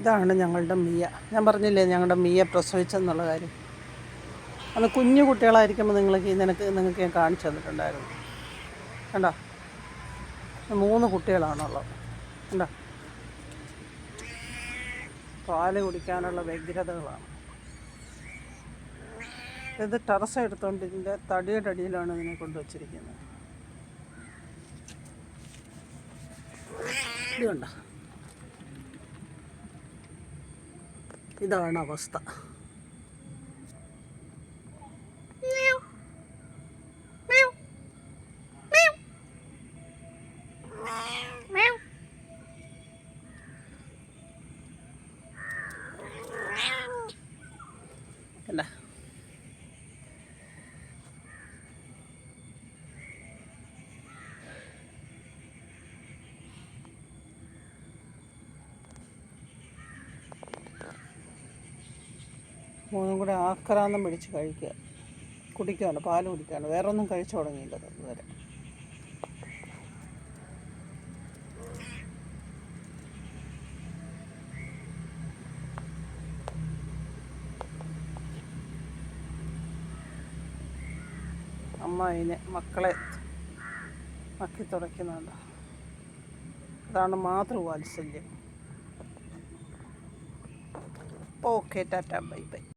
ഇതാണ് ഞങ്ങളുടെ മിയ. ഞാൻ പറഞ്ഞില്ലേ ഞങ്ങളുടെ മിയ പ്രസവിച്ചെന്നുള്ള കാര്യം. അന്ന് കുഞ്ഞു കുട്ടികളായിരിക്കുമ്പോൾ നിങ്ങൾക്ക് ഞാൻ കാണിച്ചു തന്നിട്ടുണ്ടായിരുന്നു. കണ്ടോ, 3 കുട്ടികളാണുള്ളത്. കണ്ടോ, പാല് കുടിക്കാനുള്ള വ്യഗ്രതകളാണ്. ഇത് ടെറസ് എടുത്തുകൊണ്ട് ഇതിൻ്റെ തടിയുടെ അടിയിലാണ് ഇതിനെ കൊണ്ടുവച്ചിരിക്കുന്നത്. ഇത് കണ്ടോ, ഇതാണ് അവസ്ഥ. കണ്ടോ, മൂന്നും കൂടെ ആക്രാന്തം പിടിച്ച് കുടിക്കുകയാണ്, പാല് കുടിക്കുകയാണ്. വേറെ ഒന്നും കഴിച്ചു തുടങ്ങിയില്ല ഇതുവരെ. അമ്മ അതിനെ മക്കളെ നക്കി തുടയ്ക്കുന്നുണ്ട്. അതാണ് മാതൃവാത്സല്യം. Okay, tata, bye by.